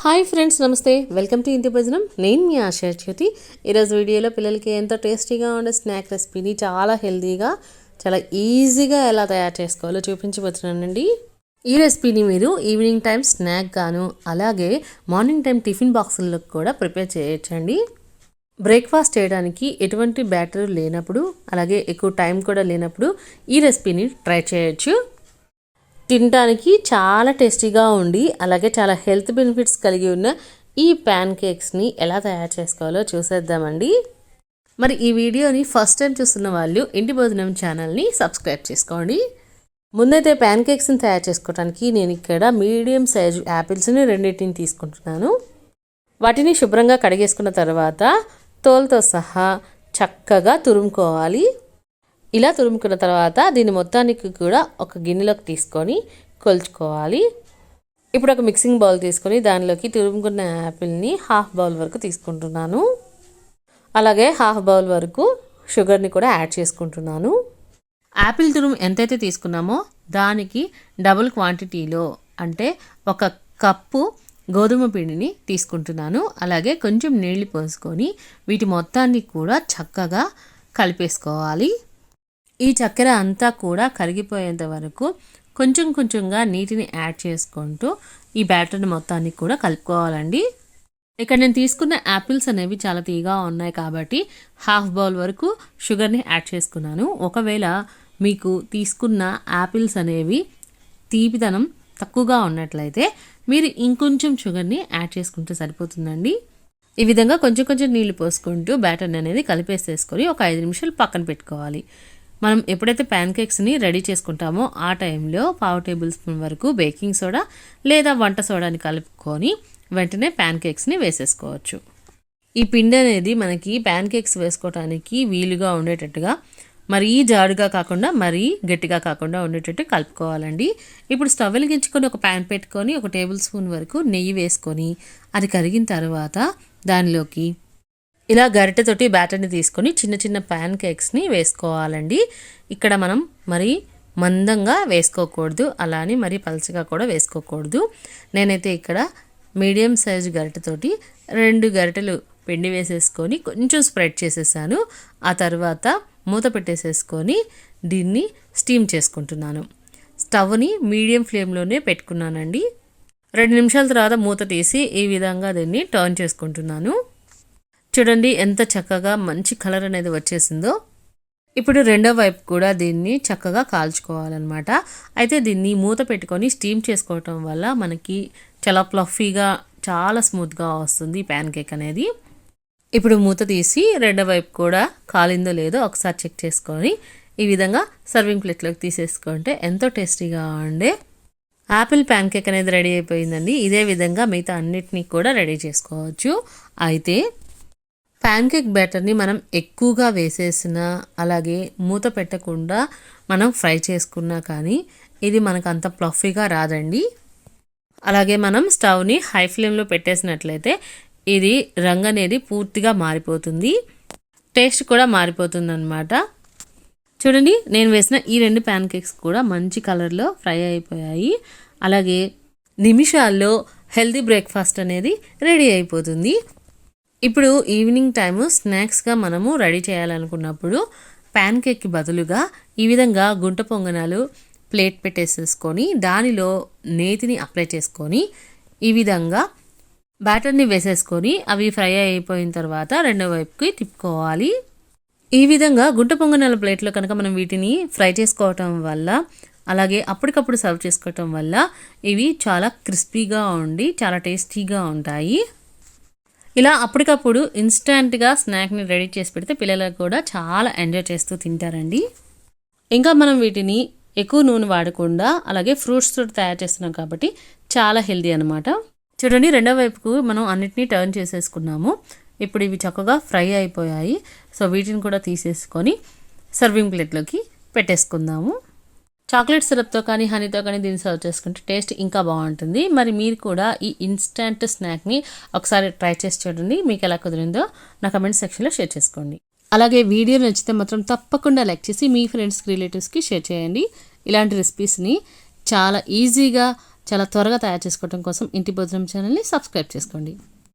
Hi friends, నమస్తే. Welcome to Intibhojanam. నేను మీ ఆశా జ్యోతి. ఈరోజు వీడియోలో పిల్లలకి ఎంతో టేస్టీగా ఉండే స్నాక్ రెసిపీని చాలా హెల్తీగా, చాలా ఈజీగా ఎలా తయారు చేసుకోవాలో చూపించబోతున్నానండి. ఈ రెసిపీని మీరు ఈవినింగ్ టైం స్నాక్ గాను, అలాగే మార్నింగ్ టైం టిఫిన్ బాక్సుల్లో కూడా ప్రిపేర్ చేయొచ్చండి. బ్రేక్ఫాస్ట్ చేయడానికి ఎటువంటి బ్యాటర్ లేనప్పుడు, అలాగే ఎక్కువ టైం కూడా లేనప్పుడు ఈ రెసిపీని ట్రై చేయొచ్చు. తినడానికి చాలా టేస్టీగా ఉండి అలాగే చాలా హెల్త్ బెనిఫిట్స్ కలిగి ఉన్న ఈ ప్యాన్ కేక్స్ని ఎలా తయారు చేసుకోవాలో చూసేద్దామండి. మరి ఈ వీడియోని ఫస్ట్ టైం చూస్తున్న వాళ్ళు ఇంటి భోజనం ఛానల్ని సబ్స్క్రైబ్ చేసుకోండి. ముందైతే ప్యాన్ కేక్స్ని తయారు చేసుకోవడానికి నేను ఇక్కడ మీడియం సైజు యాపిల్స్ని రెండింటిని తీసుకుంటున్నాను. వాటిని శుభ్రంగా కడిగేసుకున్న తర్వాత తోలుతో సహా చక్కగా తురుముకోవాలి. ఇలా తురుముకున్న తర్వాత దీన్ని మొత్తానికి కూడా ఒక గిన్నెలోకి తీసుకొని కొలుచుకోవాలి. ఇప్పుడు ఒక మిక్సింగ్ బౌల్ తీసుకొని దానిలోకి తురుముకున్న యాపిల్ని హాఫ్ బౌల్ వరకు తీసుకుంటున్నాను. అలాగే హాఫ్ బౌల్ వరకు షుగర్ని కూడా యాడ్ చేసుకుంటున్నాను. యాపిల్ తురుము ఎంతైతే తీసుకున్నామో దానికి డబుల్ క్వాంటిటీలో, అంటే 1 కప్పు గోధుమ పిండిని తీసుకుంటున్నాను. అలాగే కొంచెం నీళ్లు పోసుకొని వీటి మొత్తాన్ని కూడా చక్కగా కలిపేసుకోవాలి. ఈ చక్కెర అంతా కూడా కరిగిపోయేంత వరకు కొంచెం కొంచెంగా నీటిని యాడ్ చేసుకుంటూ ఈ బ్యాటర్ని మొత్తాన్ని కూడా కలుపుకోవాలండి. ఇక్కడ నేను తీసుకున్న యాపిల్స్ అనేవి చాలా తీయగా ఉన్నాయి కాబట్టి హాఫ్ బౌల్ వరకు షుగర్ని యాడ్ చేసుకున్నాను. ఒకవేళ మీకు తీసుకున్న యాపిల్స్ అనేవి తీపిదనం తక్కువగా ఉన్నట్లయితే మీరు ఇంకొంచెం షుగర్ని యాడ్ చేసుకుంటే సరిపోతుందండి. ఈ విధంగా కొంచెం కొంచెం నీళ్లు పోసుకుంటూ బ్యాటర్ని అనేది కలిపేసేసుకొని ఒక 5 నిమిషాలు పక్కన పెట్టుకోవాలి. మనం ఎప్పుడైతే ప్యాన్ కేక్స్ని రెడీ చేసుకుంటామో ఆ టైంలో 1/2 టేబుల్ స్పూన్ వరకు బేకింగ్ సోడా లేదా వంట సోడాని కలుపుకొని వెంటనే ప్యాన్ కేక్స్ని వేసేసుకోవచ్చు. ఈ పిండి అనేది మనకి ప్యాన్ కేక్స్ వేసుకోవడానికి వీలుగా ఉండేటట్టుగా, మరీ జాడుగా కాకుండా మరీ గట్టిగా కాకుండా ఉండేటట్టు కలుపుకోవాలండి. ఇప్పుడు స్టవ్ వెలిగించుకొని ఒక ప్యాన్ పెట్టుకొని 1 టేబుల్ స్పూన్ వరకు నెయ్యి వేసుకొని అది కరిగిన తర్వాత దానిలోకి ఇలా గరిటెతోటి బ్యాటర్ని తీసుకొని చిన్న చిన్న ప్యాన్ కేక్స్ని వేసుకోవాలండి. ఇక్కడ మనం మరీ మందంగా వేసుకోకూడదు, అలానే మరీ పలచగా కూడా వేసుకోకూడదు. నేనైతే ఇక్కడ మీడియం సైజు గరిటెతోటి 2 గరిటెలు పిండి వేసేసుకొని కొంచెం స్ప్రెడ్ చేసేసాను. ఆ తర్వాత మూత పెట్టేసేసుకొని దీన్ని స్టీమ్ చేసుకుంటున్నాను. స్టవ్ని మీడియం ఫ్లేమ్లోనే పెట్టుకున్నానండి. 2 నిమిషాల తర్వాత మూత తీసి ఈ విధంగా దీన్ని టర్న్ చేసుకుంటున్నాను. చూడండి ఎంత చక్కగా మంచి కలర్ అనేది వచ్చేసిందో. ఇప్పుడు రెండో వైపు కూడా దీన్ని చక్కగా కాల్చుకోవాలన్నమాట. అయితే దీన్ని మూత పెట్టుకొని స్టీమ్ చేసుకోవటం వల్ల మనకి చాలా ఫ్లఫీగా, చాలా స్మూత్గా వస్తుంది ప్యాన్ కేక్ అనేది. ఇప్పుడు మూత తీసి రెండో వైపు కూడా కాలిందో లేదో ఒకసారి చెక్ చేసుకొని ఈ విధంగా సర్వింగ్ ప్లేట్లోకి తీసేసుకుంటే ఎంతో టేస్టీగా ఉండే యాపిల్ ప్యాన్ కేక్ అనేది రెడీ అయిపోయిందండి. ఇదే విధంగా మిగతా అన్నిటినీ కూడా రెడీ చేసుకోవచ్చు. అయితే ప్యాన్ కేక్ బ్యాటర్ని మనం ఎక్కువగా వేసేసినా, అలాగే మూత పెట్టకుండా మనం ఫ్రై చేసుకున్నా కానీ ఇది మనకు అంత ఫ్లఫీగా రాదండి. అలాగే మనం స్టవ్ని హై ఫ్లేమ్లో పెట్టేసినట్లయితే ఇది రంగు అనేది పూర్తిగా మారిపోతుంది, టేస్ట్ కూడా మారిపోతుంది అన్నమాట. చూడండి, నేను వేసిన ఈ 2 ప్యాన్ కేక్స్ కూడా మంచి కలర్లో ఫ్రై అయిపోయాయి. అలాగే నిమిషాల్లో హెల్తీ బ్రేక్ఫాస్ట్ అనేది రెడీ అయిపోతుంది. ఇప్పుడు ఈవినింగ్ టైము స్నాక్స్గా మనము రెడీ చేయాలనుకున్నప్పుడు ప్యాన్ కేక్కి బదులుగా ఈ విధంగా గుంట పొంగనాలు ప్లేట్ పెట్టేసేసుకొని దానిలో నేతిని అప్లై చేసుకొని ఈ విధంగా బ్యాటర్ని వేసేసుకొని అవి ఫ్రై అయిపోయిన తర్వాత రెండో వైపుకి తిప్పుకోవాలి. ఈ విధంగా గుంట పొంగనాల ప్లేట్లో కనుక మనం వీటిని ఫ్రై చేసుకోవటం వల్ల, అలాగే అప్పటికప్పుడు సర్వ్ చేసుకోవటం వల్ల ఇవి చాలా క్రిస్పీగా ఉండి చాలా టేస్టీగా ఉంటాయి. ఇలా అప్పటికప్పుడు ఇన్స్టెంట్గా స్నాక్ని రెడీ చేసి పెడితే పిల్లలకు కూడా చాలా ఎంజాయ్ చేస్తూ తింటారండి. ఇంకా మనం వీటిని ఎక్కువ నూనె వాడకుండా అలాగే ఫ్రూట్స్ తోటి తయారు చేస్తున్నాం కాబట్టి చాలా హెల్దీ అనమాట. చూడండి, రెండో వైపుకు మనం అన్నిటినీ టర్న్ చేసేసుకున్నాము. ఇప్పుడు ఇవి చక్కగా ఫ్రై అయిపోయాయి. సో వీటిని కూడా తీసేసుకొని సర్వింగ్ ప్లేట్లోకి పెట్టేసుకుందాము. చాక్లెట్ సిరప్తో కానీ హనీతో కానీ దీన్ని సర్వ్ చేసుకుంటే టేస్ట్ ఇంకా బాగుంటుంది. మరి మీరు కూడా ఈ ఇన్స్టెంట్ స్నాక్ని ఒకసారి ట్రై చేసి చూడండి. మీకు ఎలా కుదిరిందో నా కమెంట్ సెక్షన్లో షేర్ చేసుకోండి. అలాగే వీడియో నచ్చితే మాత్రం తప్పకుండా లైక్ చేసి మీ ఫ్రెండ్స్కి, రిలేటివ్స్కి షేర్ చేయండి. ఇలాంటి రెసిపీస్ని చాలా ఈజీగా చాలా త్వరగా తయారు చేసుకోవడం కోసం ఇంటి భోజనం ఛానల్ని సబ్స్క్రైబ్ చేసుకోండి.